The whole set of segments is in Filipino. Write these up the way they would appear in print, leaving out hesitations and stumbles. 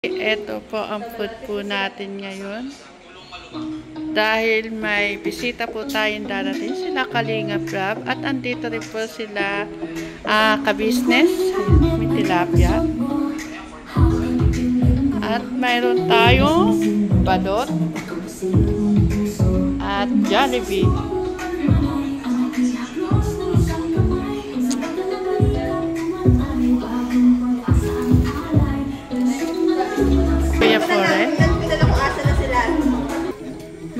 Ito po ang food po natin ngayon. Dahil may bisita po tayong darating, sila Kalinga Prab. At andito rin po sila ka-business. May tilapia. At mayroon tayong balot. At Jollibee.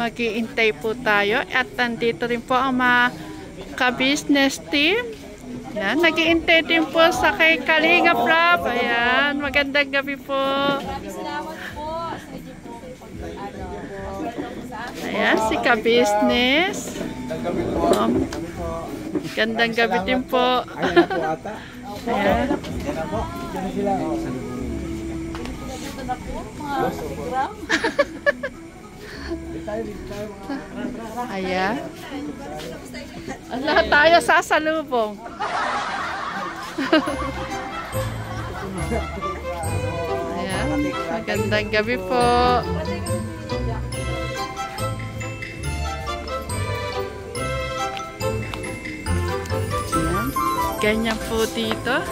Mag-iintay po tayo at nandito rin po ang mga ka-business team. Yan, nag-iintay din po sa kay Kalinga Prab. Ayan, magandang gabi po. Ayan, si ka-business. Gandang gabi din po. Ayan. Ayan. Lahat tayo sasalubong. Ayan. Magandang gabi po. Ayan. Ganyan po dito.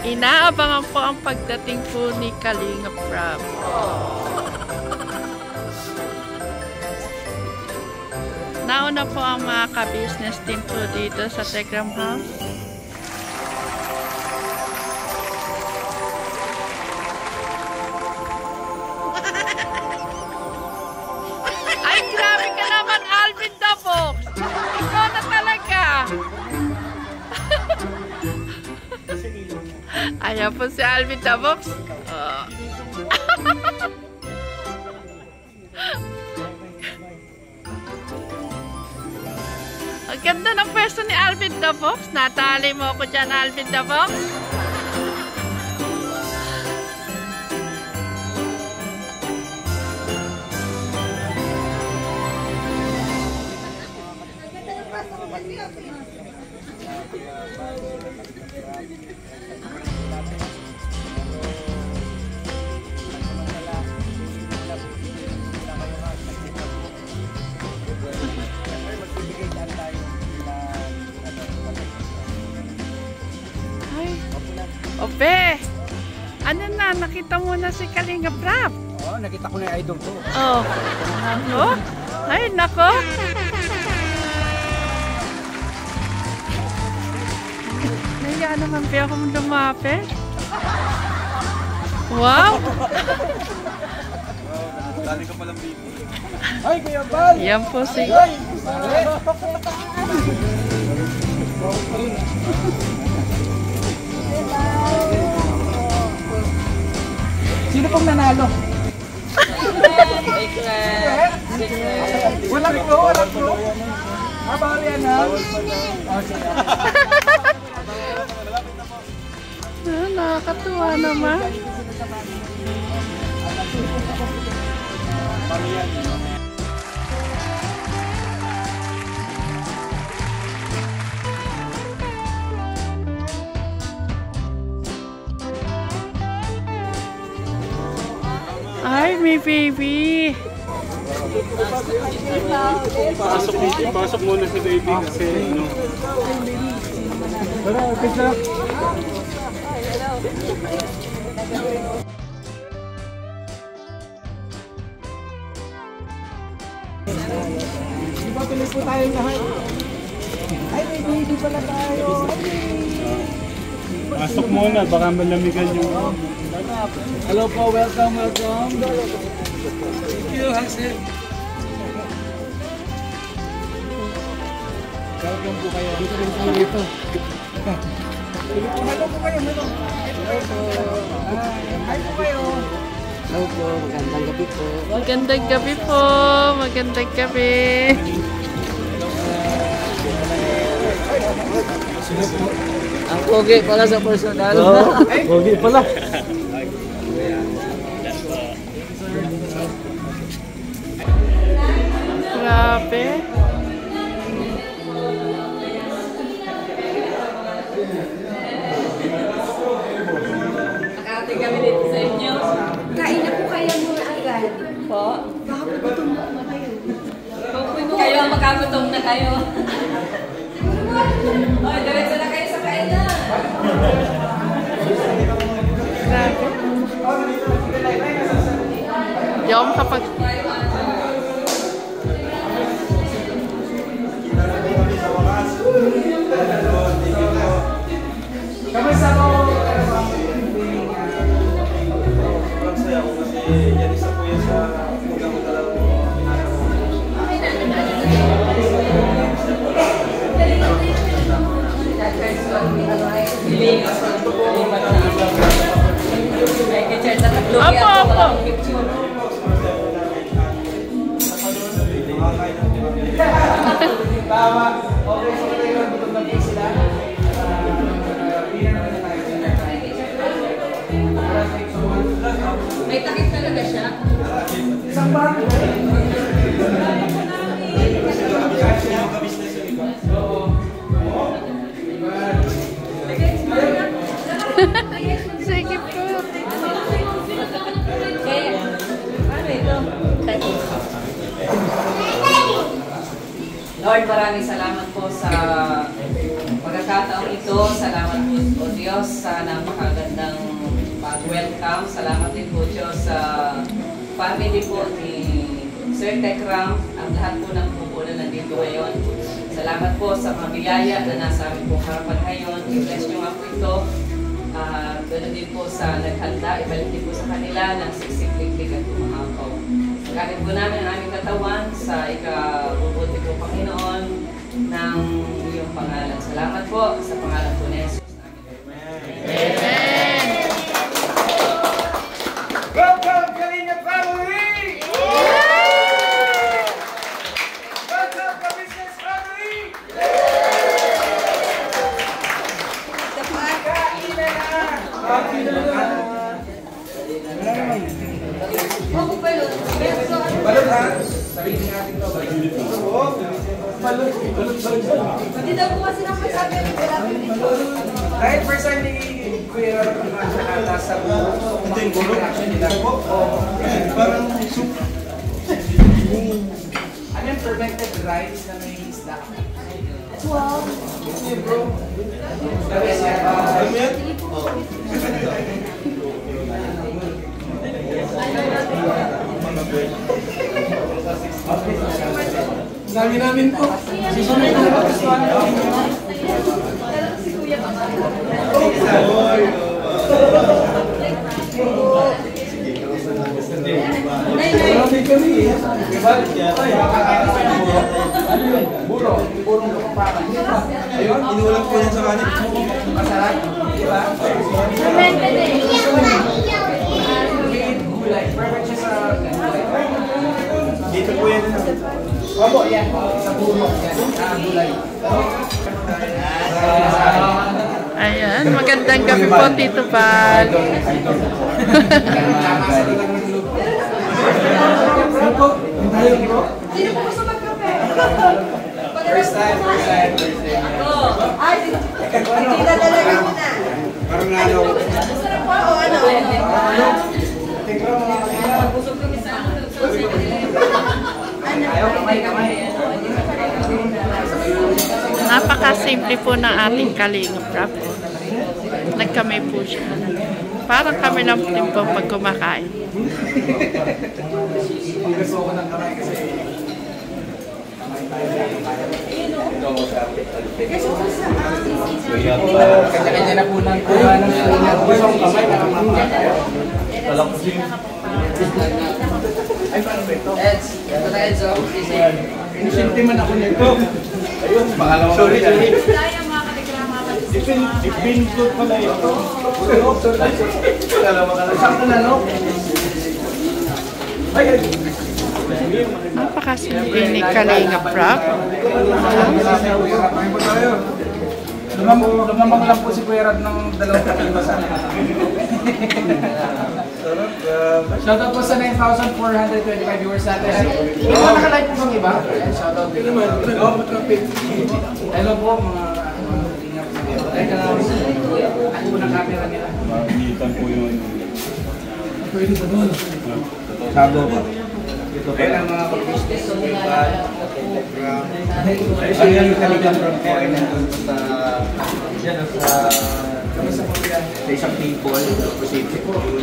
Inaabangan po ang pagdating po ni Kalinga Prab. Nauna po ang mga ka-business team po dito sa Tegram House. Ay, grabe ka naman, Alvin the Box! Ikaw na talaga! Ayan po si Alvin the Box. Ang ganda ng pwesto ni Alvin the Box. Natali mo ako dyan, Alvin the Box. Ope, ano na, nakita mo na si Kalinga Prab? Oo, nakita ko na yung idol ko. Oh, nako? Ay, nako? Naya naman ba akong lumapit? Wow! Galing ka palang baby. Ay, Kuya Bal! Yan po si... Sino pong nanalo? Walang clue, walang clue. Bawal yan ha? Nakakatuwa naman. Ay, may baby. Pasok muna si baby kasi ano. Tara, pizza. Diba tuloy po tayo lahat? Ay, may baby pala tayo. Pasok muna, baka malamigan yung... Hello po, welcome. Thank you, Hazel. Welcome po kayo. Dito rin po dito. Hello po kayo. Hello po. Hi po kayo. Hello po, magandang gabi po. Magandang gabi po. Magandang gabi. Ang pogi pala sa personal. Pogi pala. Grabe. Nakati kami dito sa inyo. po. Kayo ang magkagutom na kayo. Oy, diretso na kayo sa kainan. Grabe. Di ako makapag... Kamusta mo? Masaya ako kasi yan isa po yan sa muda-muda lang. Apo. Tama. Okay, so kayo gutom na po sila. May takip talaga siya. Isang bag. Sige po. Lord, maraming salamat po sa pagkakataong ito. Salamat po, Diyos, sa napakagandang pag-welcome. Salamat din po, Diyos, sa family po ni Sir Tekram, ang lahat po ng pupunan nandito ngayon. Salamat po sa mga biyaya na nasa aming pong harapan ngayon. I-bless nyo nga po ito. Ganoon din po sa naghanda, ibalik din po sa kanila ng siksik-liklik at kumakaw. Gamit po namin ang aming katawan sa ikabubuti po, Panginoon, ng iyong pangalan. Salamat po sa pangalan po ni Jesus. Amen. Welcome, Kalinga family! Welcome, Ka-Business family! Kain na na! Balot ha? Sabihin natin ito. Balot. Hindi daw po kasi napasabi ng Kahit first time ni Kuya nasa ito yung gulo nila. Parang soup. Ano yung fermented rice na may isda? Wow! Hindi bro. Alam mo yan? Dami namin po. Sisunod na ba? Si Kuya pa. Marami kami. Ano yun? Burong. Burong kapapara. Ayun, inuulam ko yan sa kanin. Masarap. Diba? Gulay. Perfect siya sa gulay. Dito po yan. Opo, yan. Sa burong. Yan. Gulay. Ayan, magandang gabi po, Tito Val. Sino po gusto magkape? First time. Ay, pinadala mo na. Parang lalo. Masarap po o ano? Busog kami sa Ayaw, kamay. Napakasimple po ng ating Kalingap Rap. Nagkamay po siya. Parang kami lang din po pag kumakain. Gusto ko ng kamay kasi kanya-kanya na po ng kuha ng isang kamay na kamay tayo. Ay, paano ba ito? Eds. Ito na Eds. Inusinti man ako nito. Ayun, pangalawa ko rin. Ipinput pala ito. Isang ano? Ay, Napakasimple ni Kalingap Rap. Lumamang lang po si Kuya Rab ng 2 katibasan. Shoutout po sa 9,425 viewers natin. Yung mga nakalike po bang iba? Shoutout din naman. Hello po mga ingat na dito. Teka lang. Ako po ng camera nila. Magitan po yun. Pwede pa doon. Shadow pa. Ayun ang mga kapatid sa Paypal, sa Telegram. Ayun yung Telegram from Karen nandun sa isang people, Pacific. Oo.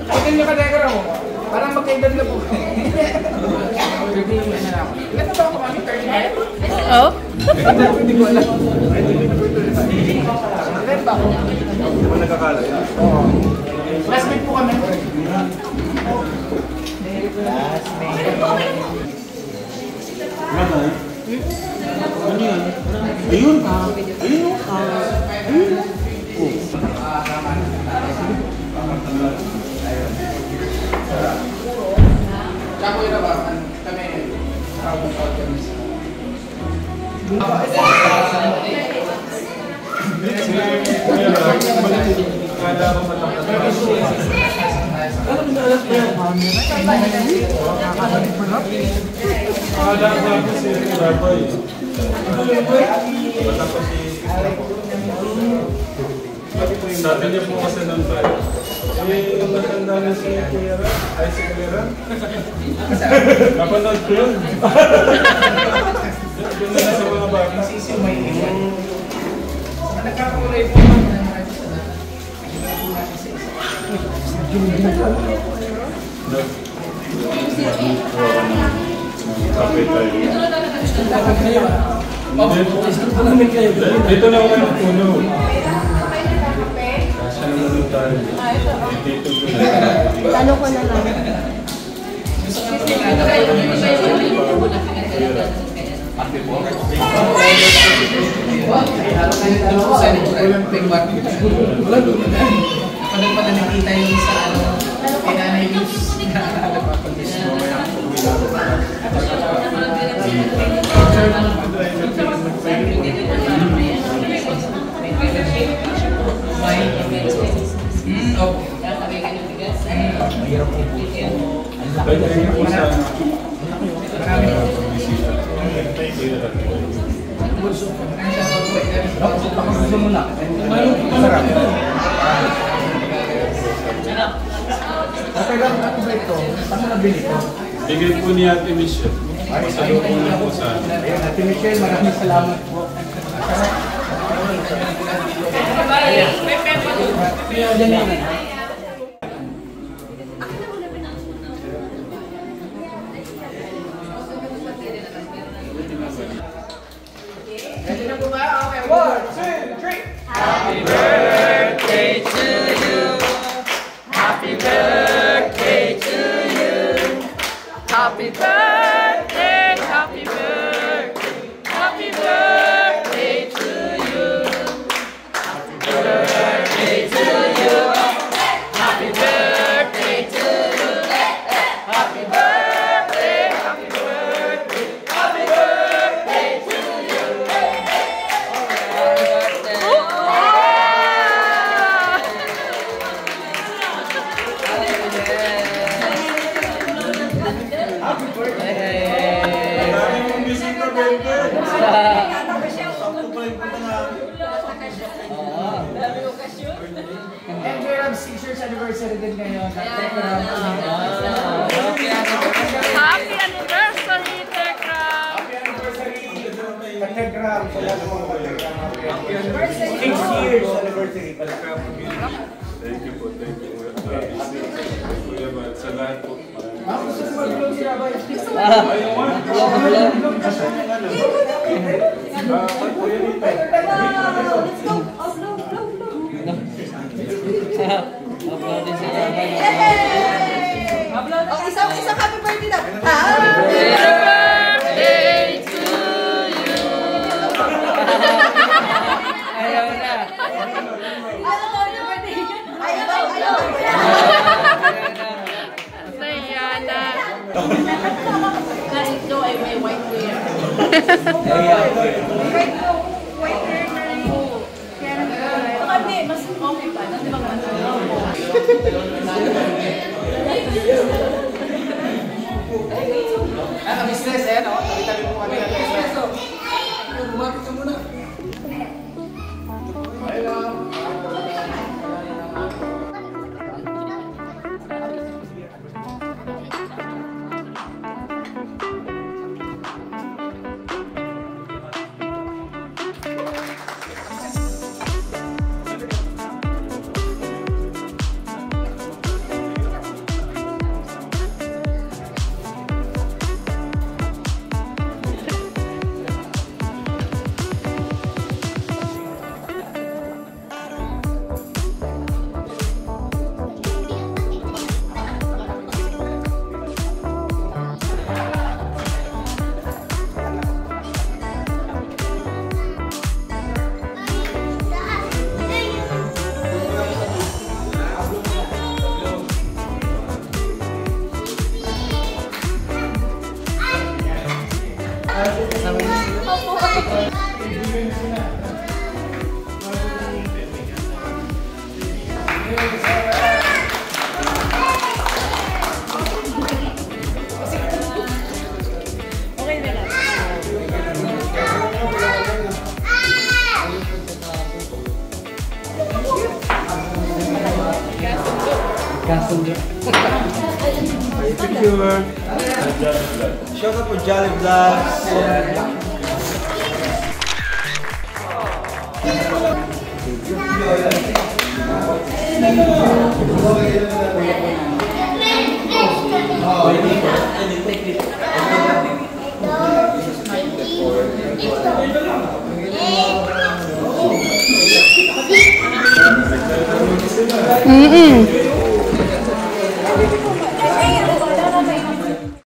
Tingnan nyo ka mo. Parang magkaedad na po. 30 na ako. Ilan na ba ako kami? 39? Oh? Hindi ko alam. Ilan ba ako? Hindi mo nagkakala yun? Oo. Classmate po kami. Ano yan? Ayun! Ayun! Tsaka yun ba? Kami. Sabi niya po kasi ng tayo. Ang matanda na si Kuya Ram. Ay, si Kuya Ram. Napanood ko yun. Doon na sa mga bata. Nagkakakulay po. Kape tayo. Dito na ako ng puno. Siya naman tayo. Dito ko na. Ano ko na lang? Kapag pa na nakita yung sa ano, kinanay news. Mahirap po po. Pwede rin po sa bisita. Gusto mo na. Okay lang, ano ba ito? Paano nabili ito? Bigay po ni Ate Michelle. Pasalubong na po sa akin. Ayun, Ate Michelle, maraming salamat po. Ready na po ba? Okay, 1, 2, 3! Happy birthday to you! Happy birthday to you! Happy birthday, happy birthday, happy birthday to you. Happy birthday to you. Happy birthday to you. Happy birthday, happy birthday, happy birthday to you. Dami mong bisita, Bebe. Sakto pa yung punta namin. And we have 6 years anniversary din ngayon. Happy anniversary, Tekram! Telegram, sa lahat ng mga Telegram. 6 years anniversary pala. Thank you po, thank you. Kuya Bal, sa lahat po. Gusto mo mag-vlog siya ba? Isang happy birthday daw. Happy birthday to you! Ayaw na. Saya na. Kasi ito ay may white hair. White hair na rin po. Kaya nagkakaroon. Baka hindi, mas okay pa. Di ba ano? Business, eh, no? Tabi-tabi po kami ng business. Bumapit ka muna. Shout out for Jolly Vlogs. Mm-mm.